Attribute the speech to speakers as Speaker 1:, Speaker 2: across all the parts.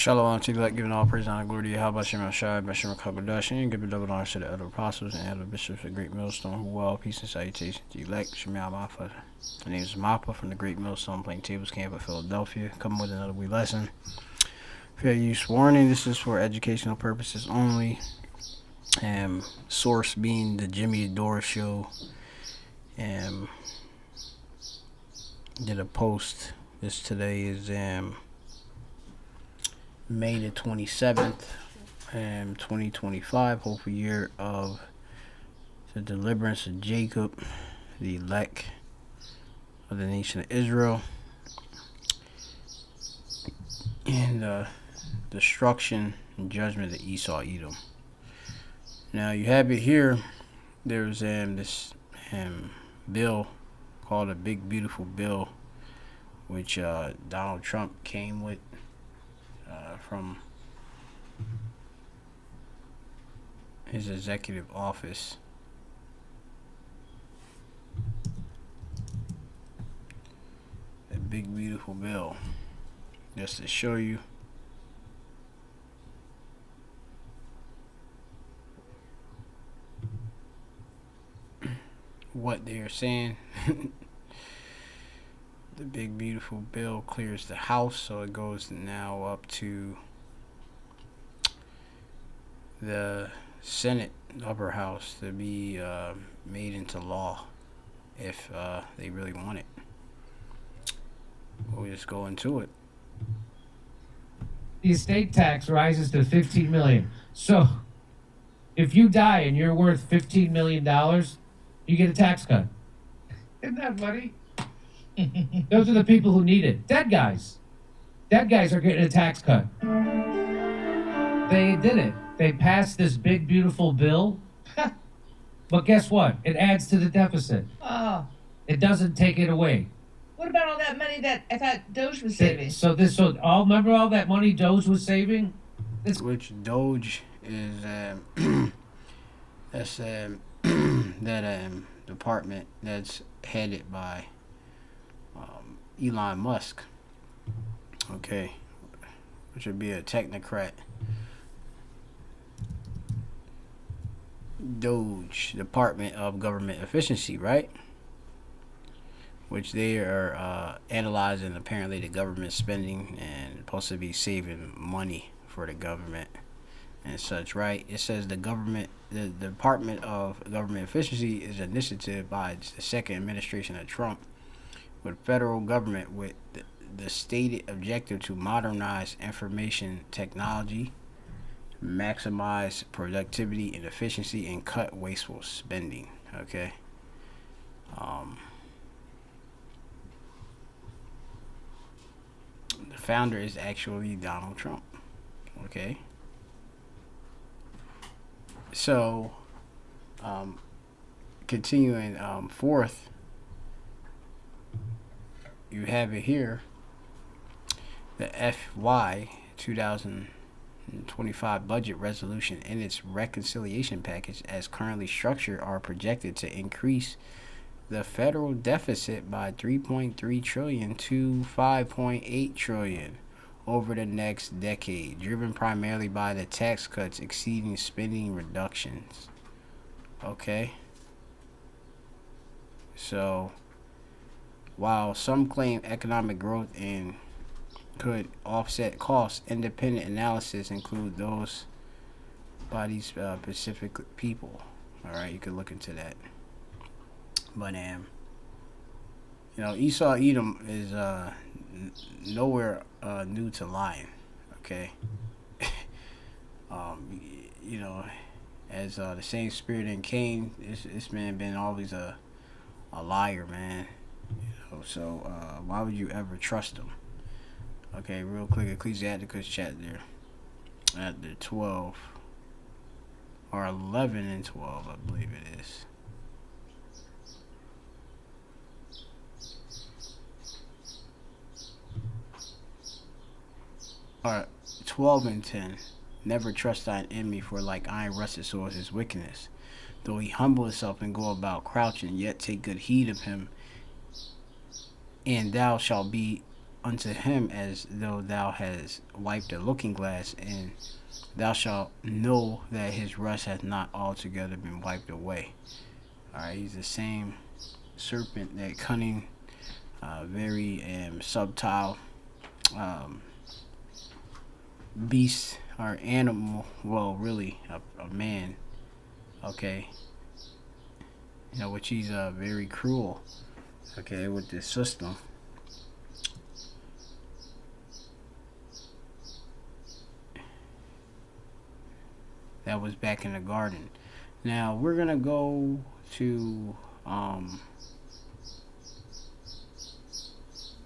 Speaker 1: Shalom, to like giving all praise and honor, glory to Yahweh, Shem Shai, Beshem Kabadash, and give double honor to the other apostles and other bishops of Great Millstone, who well, peace and salutation to the elect, Shem Yahweh. My name is Mappa from the Great Millstone Plain Tables Camp of Philadelphia, coming with another wee lesson. Fair use warning, this is for educational purposes only. Source being the Jimmy Dore Show. Did a post. This today is May the 27th, 2025. Hopeful year of the deliverance of Jacob, the elect of the nation of Israel, and destruction and judgment of Esau, Edom. Now you have it here. There's this bill called a Big Beautiful Bill, which Donald Trump came with from his executive office. A Big Beautiful Bill, just to show you what they're saying. The Big Beautiful Bill clears the House, so it goes now up to the Senate, upper house, to be made into law if they really want it. We'll just go into it.
Speaker 2: The estate tax rises to $15 million. So if you die and you're worth $15 million, you get a tax cut. Isn't that funny? Those are the people who need it. Dead guys. Dead guys are getting a tax cut. They did it. They passed this big, beautiful bill. But guess what? It adds to the deficit.
Speaker 3: Oh.
Speaker 2: It doesn't take it away.
Speaker 3: What about all that money that I thought Doge was saving?
Speaker 2: Remember all that money Doge was saving?
Speaker 1: Which Doge is that's that department that's headed by Elon Musk. Okay, which would be a technocrat. Doge, Department of Government Efficiency, right? Which they are analyzing apparently the government spending and supposed to be saving money for the government and such, right? It says the Department of Government Efficiency is an initiative by the second administration of Trump with federal government with the stated objective to modernize information technology, maximize productivity and efficiency, and cut wasteful spending. Okay. The founder is actually Donald Trump. Okay. So, continuing forth, you have it here. The FY 2025 budget resolution and its reconciliation package, as currently structured, are projected to increase the federal deficit by 3.3 trillion to 5.8 trillion over the next decade, driven primarily by the tax cuts exceeding spending reductions. Okay. So, while some claim economic growth and could offset costs, independent analysis include those by these specific people. All right, you could look into that. But Esau Edom is nowhere new to lying. Okay. As the same spirit in Cain, this man been always a liar, man. So why would you ever trust him? Okay, real quick, Ecclesiasticus chapter at the 12 or 11 and 12, I believe it is. Or 12 and 10. Never trust thine enemy, for like iron rusted so is his wickedness. Though he humble himself and go about crouching, yet take good heed of him, and thou shalt be unto him as though thou hast wiped a looking glass, and thou shalt know that his rust hath not altogether been wiped away. Alright, he's the same serpent, that cunning, very subtle beast or animal. Well, really, a man. Okay, which he's very cruel. Okay, with this system. That was back in the garden. Now we're gonna go to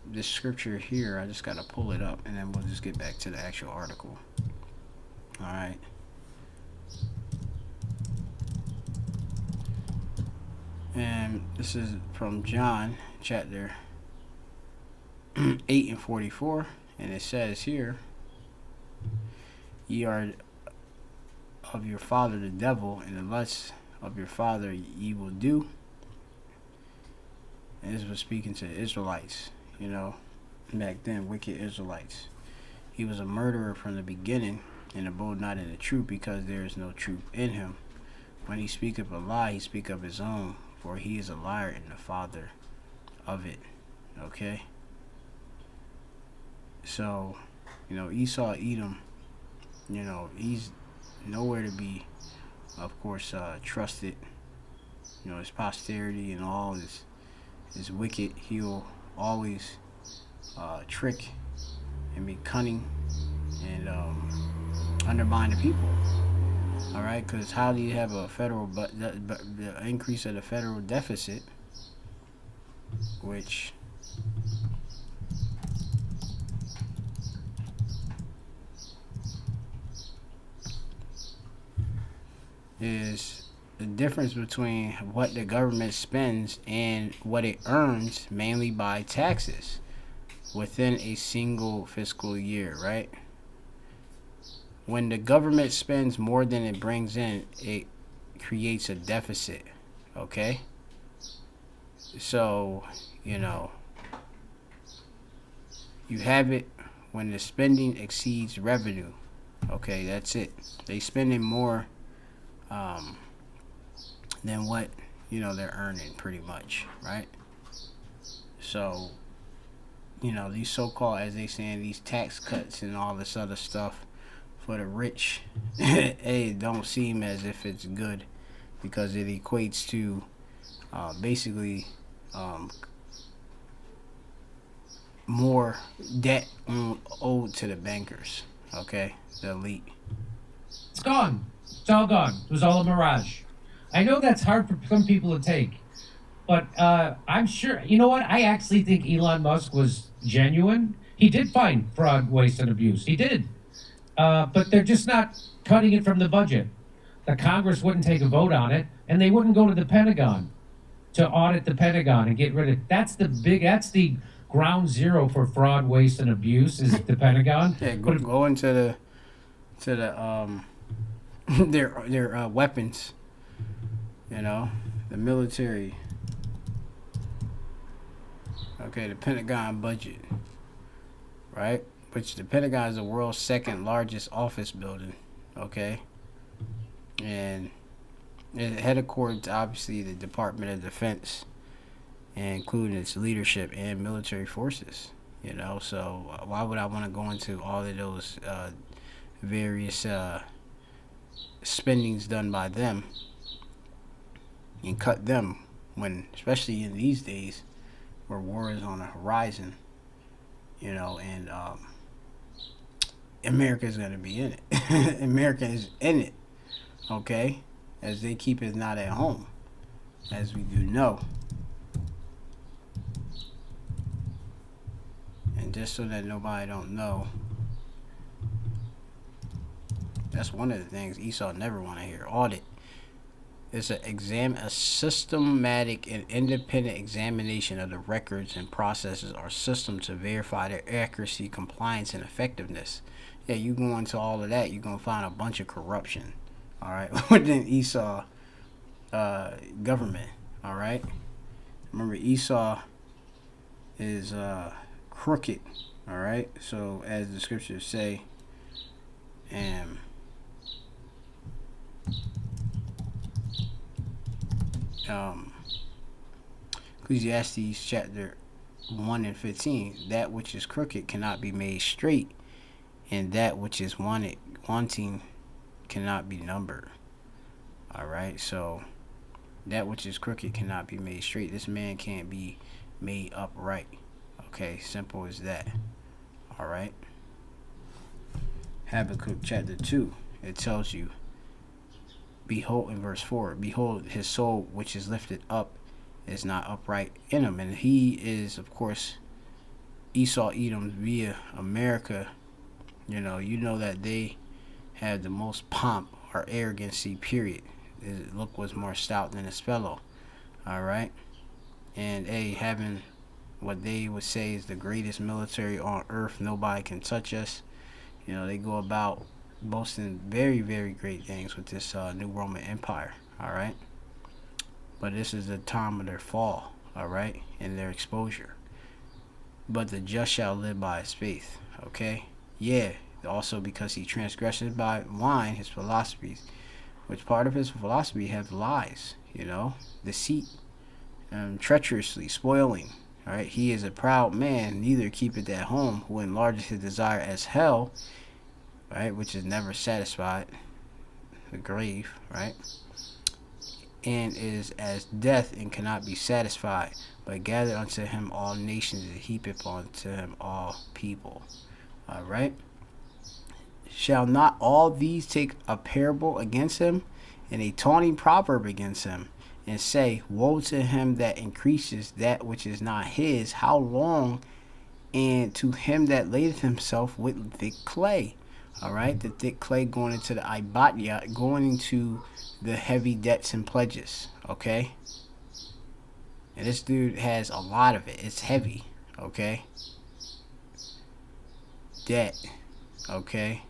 Speaker 1: this scripture here. I just gotta pull it up, and then we'll just get back to the actual article. All right. And this is from John chapter 8 and 44, and it says here, ye are of your father the devil, and the lusts of your father ye will do. And this was speaking to the Israelites, back then, wicked Israelites. He was a murderer from the beginning, and abode not in the truth, because there is no truth in him. When he speaketh a lie, he speaketh of his own, for he is a liar and the father of it. Okay? So, Esau, Edom, he's nowhere to be, of course, trusted. His posterity and all is wicked. He'll always trick and be cunning and undermine the people. All right, because how do you have a federal the increase of the federal deficit, which is the difference between what the government spends and what it earns, mainly by taxes, within a single fiscal year, right? When the government spends more than it brings in, it creates a deficit, okay? So, you have it when the spending exceeds revenue. Okay, that's it. They spending more than what, they're earning, pretty much, right? So, these so-called, as they saying, these tax cuts and all this other stuff for the rich, it don't seem as if it's good, because it equates to basically more debt owed to the bankers, okay, the elite.
Speaker 2: It's gone. It's all gone. It was all a mirage. I know that's hard for some people to take, but I'm sure, you know what? I actually think Elon Musk was genuine. He did find fraud, waste, and abuse. He did. But they're just not cutting it from the budget. The Congress wouldn't take a vote on it, and they wouldn't go to the Pentagon to audit the Pentagon and get rid of it. That's the ground zero for fraud, waste, and abuse, is the Pentagon.
Speaker 1: Yeah, go into their weapons, the military. Okay, the Pentagon budget, right? Which the Pentagon is the world's second largest office building, okay? And it headquarters, obviously, the Department of Defense, including its leadership and military forces, So why would I want to go into all of those various spendings done by them and cut them when, especially in these days where war is on the horizon, and America's going to be in it. America is in it, okay, as they keep it not at home, as we do know. And just so that nobody don't know, that's one of the things Esau never want to hear. Audit. It's a systematic and independent examination of the records and processes or systems to verify their accuracy, compliance, and effectiveness. Yeah, you go into all of that, you're going to find a bunch of corruption, all right, within Esau government, all right? Remember, Esau is crooked. All right. So as the scriptures say, and um, Ecclesiastes chapter 1 and 15, that which is crooked cannot be made straight, and that which is wanting cannot be numbered. All right. So that which is crooked cannot be made straight. This man can't be made upright. Okay, simple as that. All right. Habakkuk chapter 2, it tells you, behold, in verse 4, behold, his soul which is lifted up is not upright in him. And he is, of course, Esau, Edom via America. You know that they had the most pomp or arrogancy, period. His look was more stout than his fellow. All right. And having what they would say is the greatest military on earth, nobody can touch us. They go about boasting very, very great things with this new Roman Empire. All right. But this is the time of their fall. All right. And their exposure. But the just shall live by his faith. Okay. Yeah. Also because he transgresses by wine his philosophies, which part of his philosophy have lies, deceit, treacherously spoiling. All right. He is a proud man, neither keepeth at home, who enlarges his desire as hell, right, which is never satisfied, the grave, right, and is as death and cannot be satisfied, but gather unto him all nations and heapeth unto him all people. All right. Shall not all these take a parable against him, and a taunting proverb against him, and say, woe to him that increases that which is not his, how long? And to him that ladeth himself with thick clay. All right, the thick clay going into the ibatya, going into the heavy debts and pledges. Okay, and this dude has a lot of it. It's heavy. Okay, debt. Okay,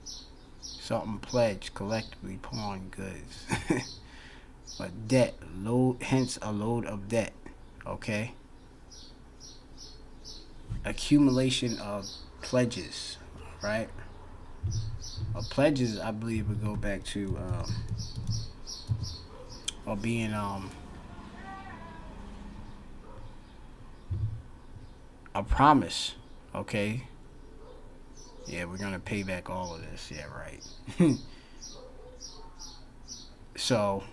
Speaker 1: something pledged, collectively pawn goods. But debt, hence a load of debt. Okay, accumulation of pledges. Right. Pledges, I believe, would go back to being a promise. Okay. Yeah, we're gonna pay back all of this. Yeah, right. So,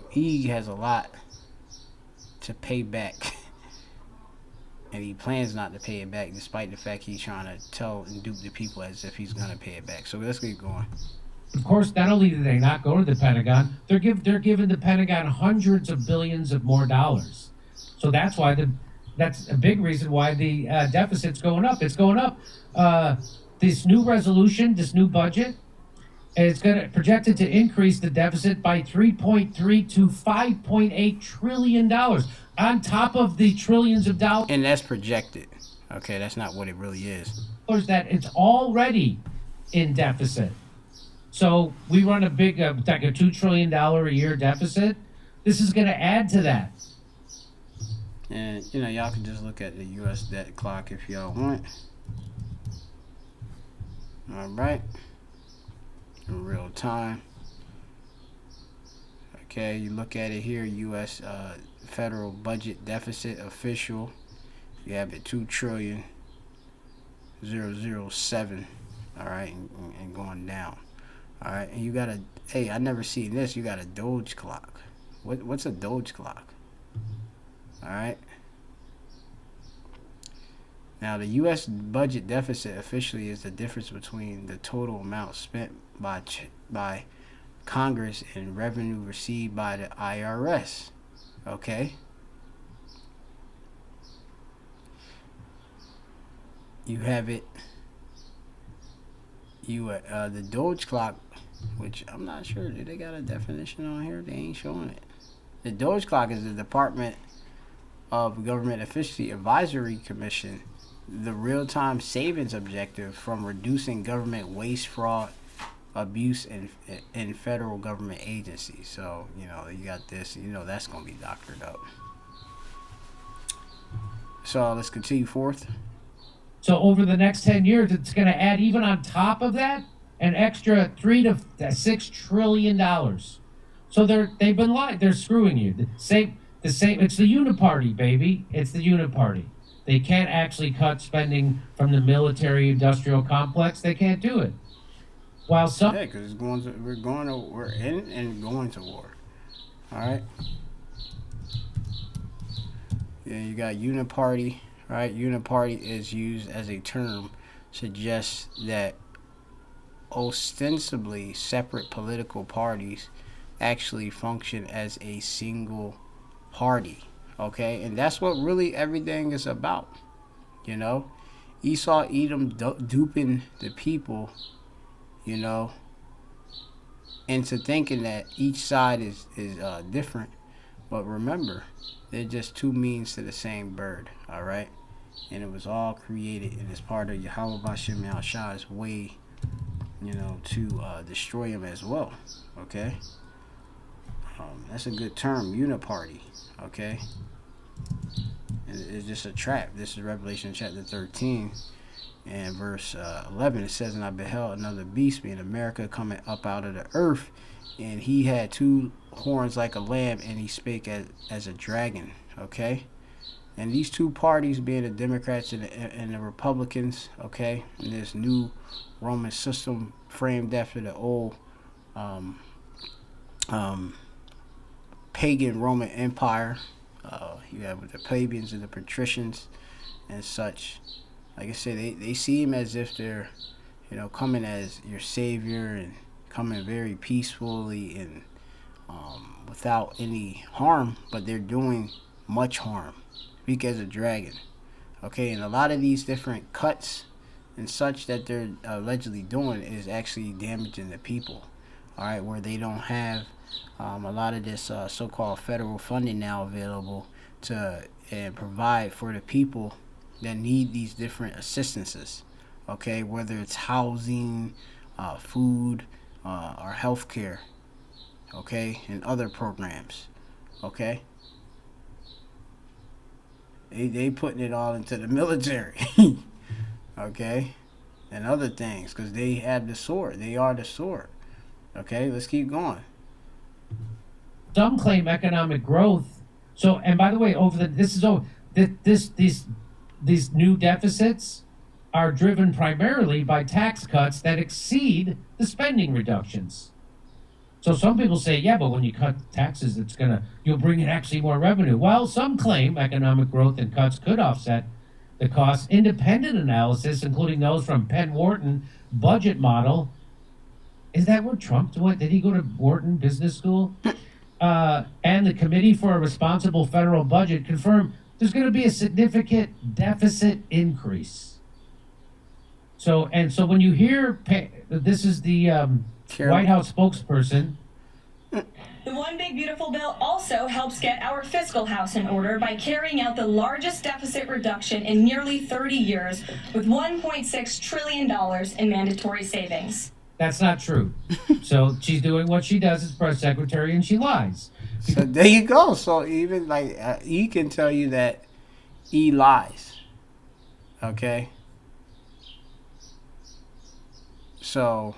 Speaker 1: he has a lot to pay back. And he plans not to pay it back, despite the fact he's trying to tell and dupe the people as if he's going to pay it back. So let's get going.
Speaker 2: Of course, not only do they not go to the Pentagon, they're giving the Pentagon hundreds of billions of more dollars. So that's why that's a big reason why the deficit's going up. It's going up. This new resolution, this new budget, is projected to increase the deficit by 3.3 to 5.8 trillion dollars, on top of the trillions of dollars.
Speaker 1: And that's projected. Okay, that's not what it really is.
Speaker 2: That it's already in deficit. So we run a big, like a $2 trillion a year deficit. This is going to add to that.
Speaker 1: And, y'all can just look at the U.S. debt clock if y'all want. All right. In real time. Okay, you look at it here, U.S. Federal budget deficit official. You have it 2,000,007. All right, and going down. All right, and you got I never seen this. You got a Doge clock. What's a Doge clock? All right. Now, the U.S. budget deficit officially is the difference between the total amount spent by Congress and revenue received by the IRS. Okay. You have it. The Doge clock, which I'm not sure. Do they got a definition on here? They ain't showing it. The Doge clock is the Department of Government Efficiency Advisory Commission, the real-time savings objective from reducing government waste, fraud, abuse, in federal government agencies. So, you got this, that's going to be doctored up. So let's continue forth.
Speaker 2: So over the next 10 years, it's going to add, even on top of that, an extra $3 to $6 trillion. So they've been lying. They're screwing you. The same. It's the uniparty, baby. It's the uniparty. They can't actually cut spending from the military-industrial complex. They can't do it. While some
Speaker 1: Yeah, because we're in and going to war. All right. Yeah, you got uniparty, right? Uniparty is used as a term suggests that ostensibly separate political parties actually function as a single party. Okay, and that's what really everything is about. You know, Esau, Edom duping the people. You know, into thinking that each side is different. But remember, they're just two means to the same bird. All right, and it was all created and it's part of Yahweh Bashem Yahushai's way. You know, to destroy him as well. Okay, that's a good term, uniparty. Okay, it's just a trap. This is Revelation chapter 13 and verse 11. It says, "And I beheld another beast, being America, coming up out of the earth, and he had two horns like a lamb, and he spake as a dragon." Okay, and these two parties, being the Democrats and the Republicans, okay, in this new Roman system framed after the old pagan Roman Empire. You have with the plebeians and the patricians and such. Like I said, they see him as if they're, you know, coming as your savior and coming very peacefully and without any harm, but they're doing much harm. Speak as a dragon. Okay, and a lot of these different cuts and such that they're allegedly doing is actually damaging the people. All right, where they don't have a lot of this so-called federal funding now available to and provide for the people that need these different assistances. Okay, whether it's housing, food, or healthcare. Okay, and other programs. Okay, they putting it all into the military. Okay, and other things because they have the sword. They are the sword. Okay, let's keep going.
Speaker 2: some claim economic growth. So, and by the way, these new deficits are driven primarily by tax cuts that exceed the spending reductions. So some people say, yeah, but when you cut taxes, you'll bring in actually more revenue. While some claim economic growth and cuts could offset the costs, independent analysis, including those from Penn Wharton budget model, is that where Trump went? Did he go to Wharton Business School? And the Committee for a Responsible Federal Budget confirmed there's going to be a significant deficit increase. So when you hear, this is the White House spokesperson.
Speaker 4: The One Big Beautiful Bill also helps get our fiscal house in order by carrying out the largest deficit reduction in nearly 30 years with $1.6 trillion in mandatory savings.
Speaker 2: That's not true. So she's doing what she does as press secretary, and she lies.
Speaker 1: So there you go. So even like he can tell you that he lies. Okay. So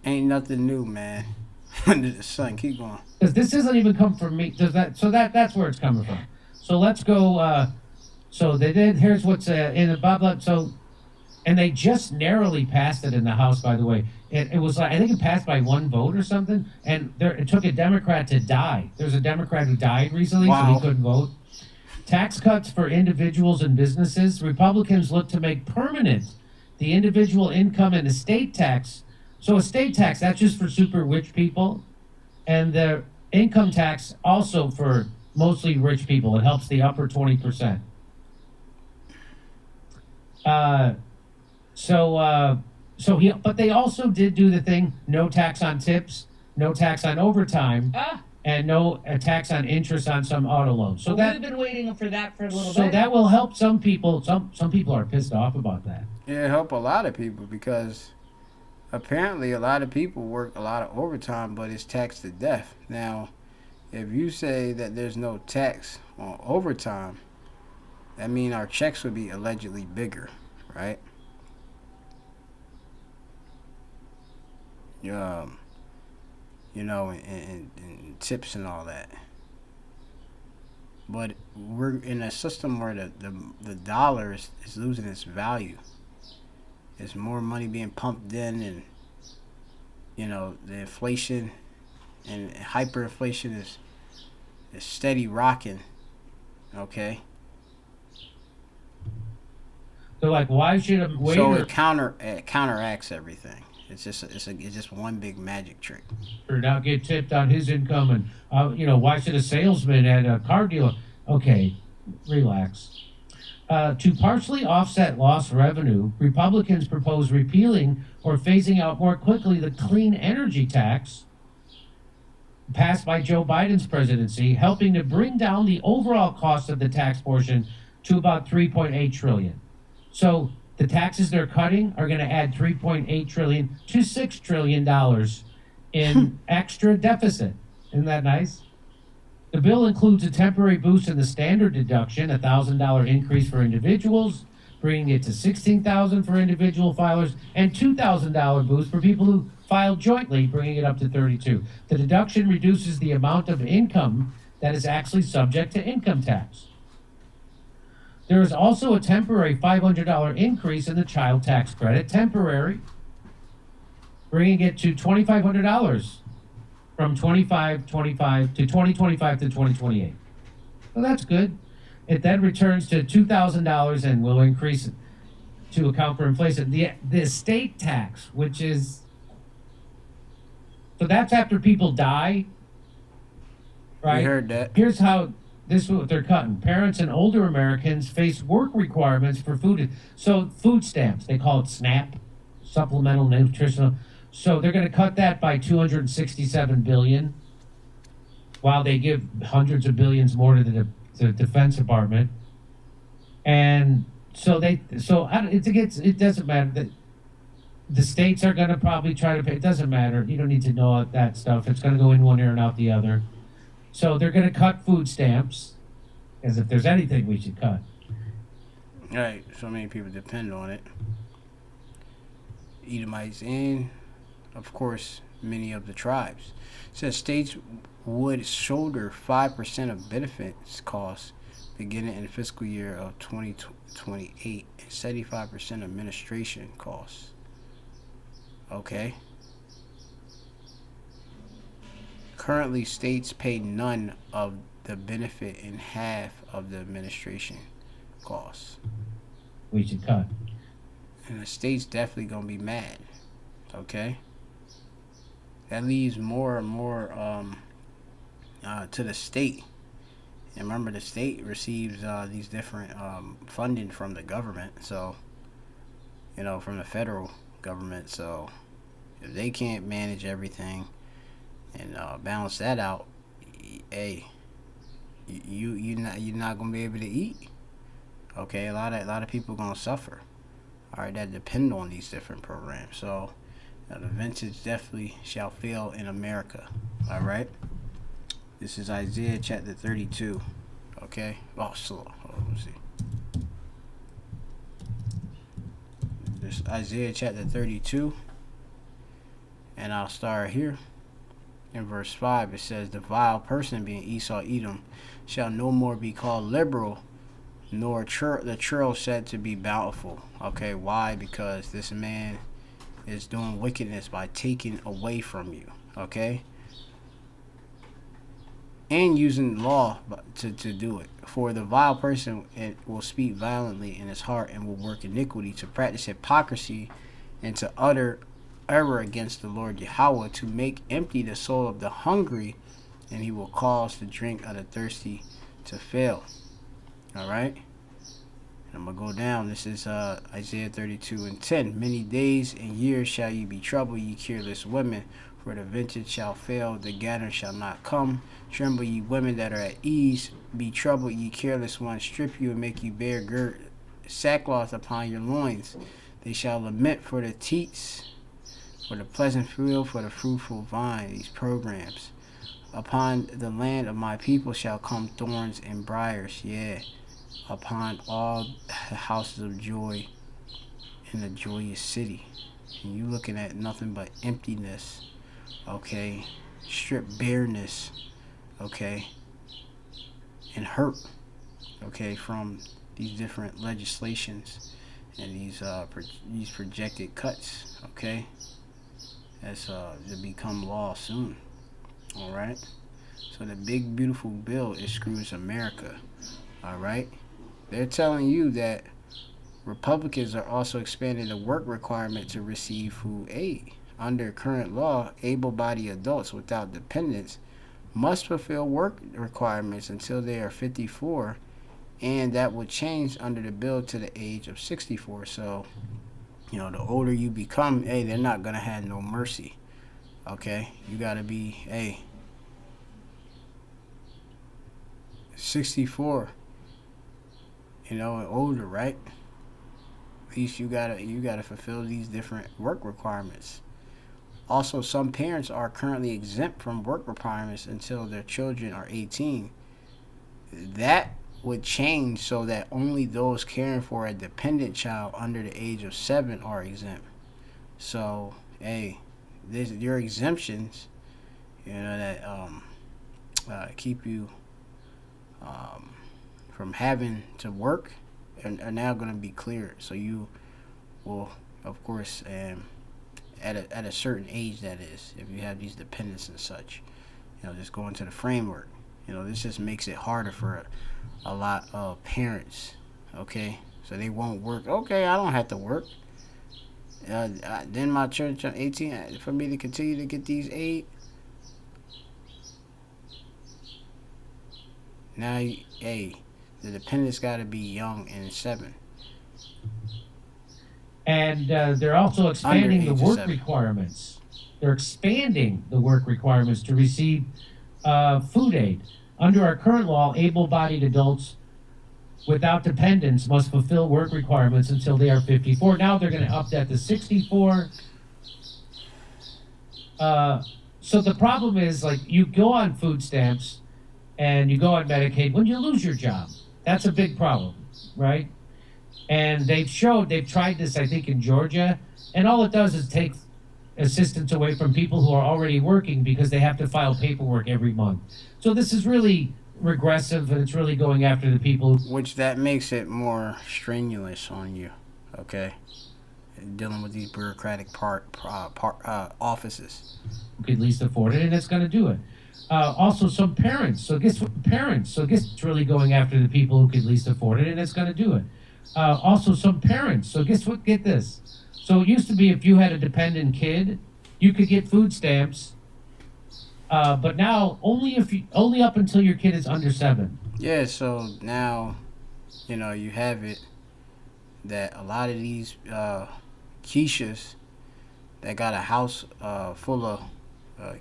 Speaker 1: ain't nothing new, man. Under the sun. Keep going.
Speaker 2: Because this doesn't even come from me. That's where it's coming from. So let's go. So they did. Here's what's in the blah blah. So. And they just narrowly passed it in the House, by the way. It was like, I think it passed by one vote or something. And it took a Democrat to die. There's a Democrat who died recently, so he couldn't vote. Tax cuts for individuals and businesses. Republicans look to make permanent the individual income and estate tax. So estate tax, that's just for super rich people. And the income tax also for mostly rich people. It helps the upper 20%. But they also did do the thing: no tax on tips, no tax on overtime, and no tax on interest on some auto loans. So
Speaker 3: we've been waiting for that for a little bit.
Speaker 2: So that will help some people. Some people are pissed off about that.
Speaker 1: Yeah, it help a lot of people because apparently a lot of people work a lot of overtime, but it's taxed to death. Now, if you say that there's no tax on overtime, that mean our checks would be allegedly bigger, right? Um, and tips and all that. But we're in a system where the dollar is losing its value. There's more money being pumped in, and the inflation and hyperinflation is steady rocking. Okay,
Speaker 2: So like, why should a waiter
Speaker 1: so it counteracts everything. It's just one big magic trick.
Speaker 2: not get tipped on his income, and why should a salesman at a car dealer? Okay, relax. To partially offset lost revenue, Republicans propose repealing or phasing out more quickly the clean energy tax passed by Joe Biden's presidency, helping to bring down the overall cost of the tax portion to about 3.8 trillion. So the taxes they're cutting are going to add 3.8 trillion to $6 trillion in extra deficit. Isn't that nice? The bill includes a temporary boost in the standard deduction, a $1,000 increase for individuals, bringing it to $16,000 for individual filers, and $2,000 boost for people who filed jointly, bringing it up to $32,000. The deduction reduces the amount of income that is actually subject to income tax. There is also a temporary $500 increase in the child tax credit, temporary, bringing it to $2,500 from 2025 to 2028. Well, that's good. It then returns to $2,000 and will increase to account for inflation. The estate tax, which is, so that's after people die, right?
Speaker 1: We heard that.
Speaker 2: Here's how, this is what they're cutting. Parents and older Americans face work requirements for food. So food stamps, they call it SNAP, supplemental nutritional. So they're going to cut that by 267 billion, while they give hundreds of billions more to the Defense Department. And so it doesn't matter. The states are going to probably try to pay. It doesn't matter. You don't need to know that stuff. It's going to go in one ear and out the other. So they're going to cut food stamps, as if there's anything we should cut.
Speaker 1: Right. So many people depend on it. Edomites and, of course, many of the tribes. It says states would shoulder 5% of benefits costs beginning in the fiscal year of 2028 and 75% administration costs. Okay. Currently, states pay none of the benefit and half of the administration costs.
Speaker 2: We should cut.
Speaker 1: And the state's definitely going to be mad. Okay. That leaves more and more to the state. And remember, the state receives these different funding from the government. So, from the federal government. So, if they can't manage everything and balance that out, hey, you're not gonna be able to eat. Okay, a lot of people are gonna suffer. All right, that depend on these different programs. So the vintage definitely shall fail in America. All right, this is Isaiah chapter 32. Okay, slow. Let me see. This is Isaiah chapter 32, and I'll start here. In verse 5, it says, "The vile person, being Esau Edom, shall no more be called liberal, nor the churl said to be bountiful." Okay, why? Because this man is doing wickedness by taking away from you. Okay, and using law to do it. For the vile person, it will speak violently in his heart, and will work iniquity, to practice hypocrisy, and to utter error against the Lord Yahweh, to make empty the soul of the hungry, and he will cause the drink of the thirsty to fail. All right, I'm gonna go down. This is Isaiah 32:10. "Many days and years shall ye be troubled, ye careless women, for the vintage shall fail, the gather shall not come. Tremble, ye women that are at ease, be troubled, ye careless ones, strip you and make you bear sackcloth upon your loins. They shall lament for the teats, for the pleasant field, for the fruitful vine." These programs. "Upon the land of my people shall come thorns and briars." Yeah, upon all houses of joy in a joyous city. And you looking at nothing but emptiness, okay, stripped bareness, okay, and hurt, okay, from these different legislations and these projected cuts, okay, that's to become law soon. All right. So the big beautiful bill is screws America. All right. They're telling you that Republicans are also expanding the work requirement to receive food aid. Under current law, able-bodied adults without dependents must fulfill work requirements until they are 54, and that will change under the bill to the age of 64. So, you know, the older you become, hey, they're not gonna have no mercy. Okay, you gotta be, hey, 64, you know, and older, right? At least you gotta fulfill these different work requirements. Also, some parents are currently exempt from work requirements until their children are 18. That would change so that only those caring for a dependent child under the age of 7 are exempt. So, hey, your exemptions, you know, that keep you from having to work are now going to be cleared. So you will, of course, at a certain age, that is, if you have these dependents and such, you know, just go into the framework. You know, this just makes it harder for a lot of parents. Okay, so they won't work. Okay, I don't have to work. Then my church on 18 for me to continue to get these aid. Now, hey, the dependents got to be young and 7.
Speaker 2: And they're also expanding the
Speaker 1: age of
Speaker 2: work
Speaker 1: 7.
Speaker 2: requirements. They're expanding the work requirements to receive food aid. Under our current law, able-bodied adults without dependents must fulfill work requirements until they are 54. Now they're going to up that to 64. So the problem is, like, you go on food stamps and you go on Medicaid when you lose your job. That's a big problem, right? And they've tried this, I think, in Georgia, and all it does is take assistance away from people who are already working because they have to file paperwork every month. So this is really regressive, and it's really going after the people.
Speaker 1: Which that makes it more strenuous on you, okay? Dealing with these bureaucratic offices.
Speaker 2: Who could least afford it, and it's going to do it. Also, some parents. So guess what? Parents. So guess it's really going after the people who could least afford it, and it's going to do it. Also, some parents. So guess what? Get this. So it used to be if you had a dependent kid, you could get food stamps. But now only up until your kid is under 7.
Speaker 1: Yeah. So now, you know, you have it that a lot of these Keishas that got a house full of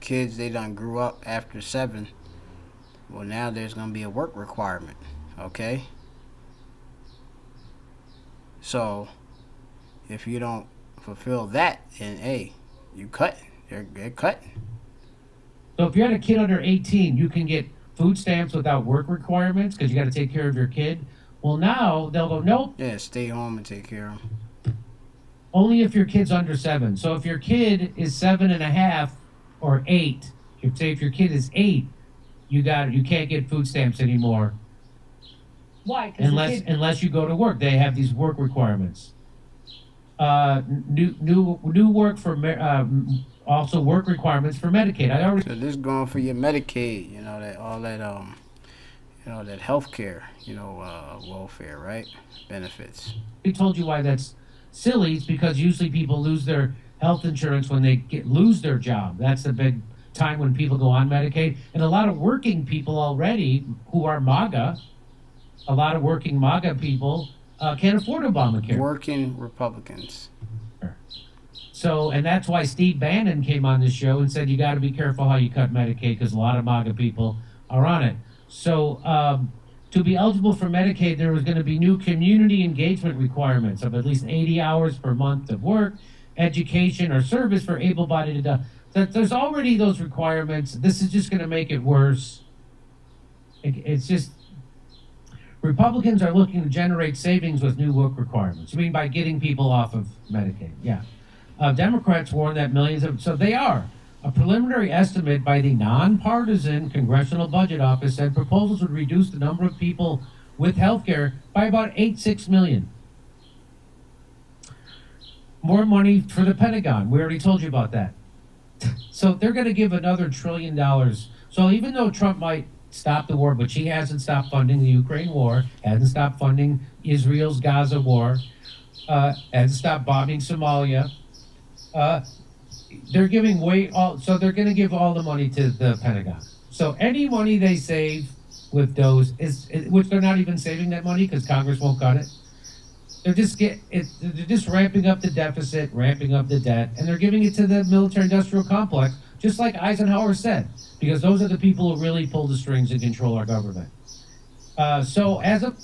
Speaker 1: kids they done grew up after 7. Well, now there's gonna be a work requirement. Okay. So if you don't fulfill that, then hey, you cut. They're cutting.
Speaker 2: So if you had a kid under 18, you can get food stamps without work requirements because you got to take care of your kid. Well, now they'll go, nope.
Speaker 1: Yeah, stay home and take care of them.
Speaker 2: Only if your kid's under 7. So if your kid is 7.5 or 8, if your kid is 8, you can't get food stamps anymore.
Speaker 3: Why? 'Cause
Speaker 2: Unless you go to work. They have these work requirements. New work for also work requirements for Medicaid.
Speaker 1: So this is going for your Medicaid, you know, that health care, welfare, right? Benefits.
Speaker 2: We told you why that's silly. It's because usually people lose their health insurance when they lose their job. That's the big time when people go on Medicaid. And a lot of working people already who are MAGA, a lot of working MAGA people can't afford Obamacare.
Speaker 1: Working Republicans.
Speaker 2: So, and that's why Steve Bannon came on this show and said you got to be careful how you cut Medicaid because a lot of MAGA people are on it. So, to be eligible for Medicaid, there was going to be new community engagement requirements of at least 80 hours per month of work, education, or service for able-bodied adults. There's already those requirements. This is just going to make it worse. It's just Republicans are looking to generate savings with new work requirements. You mean by getting people off of Medicaid? Yeah. Democrats warn that millions of, so they are. A preliminary estimate by the nonpartisan Congressional Budget Office said proposals would reduce the number of people with health care by about 86 million. More money for the Pentagon. We already told you about that. So they're going to give another $1 trillion. So even though Trump might stop the war, but she hasn't stopped funding the Ukraine war, hasn't stopped funding Israel's Gaza war, hasn't stopped bombing Somalia. They're giving so they're going to give all the money to the Pentagon. So any money they save with those which they're not even saving that money because Congress won't cut it. They're just ramping up the deficit, ramping up the debt, and they're giving it to the military-industrial complex, just like Eisenhower said, because those are the people who really pull the strings and control our government. So as of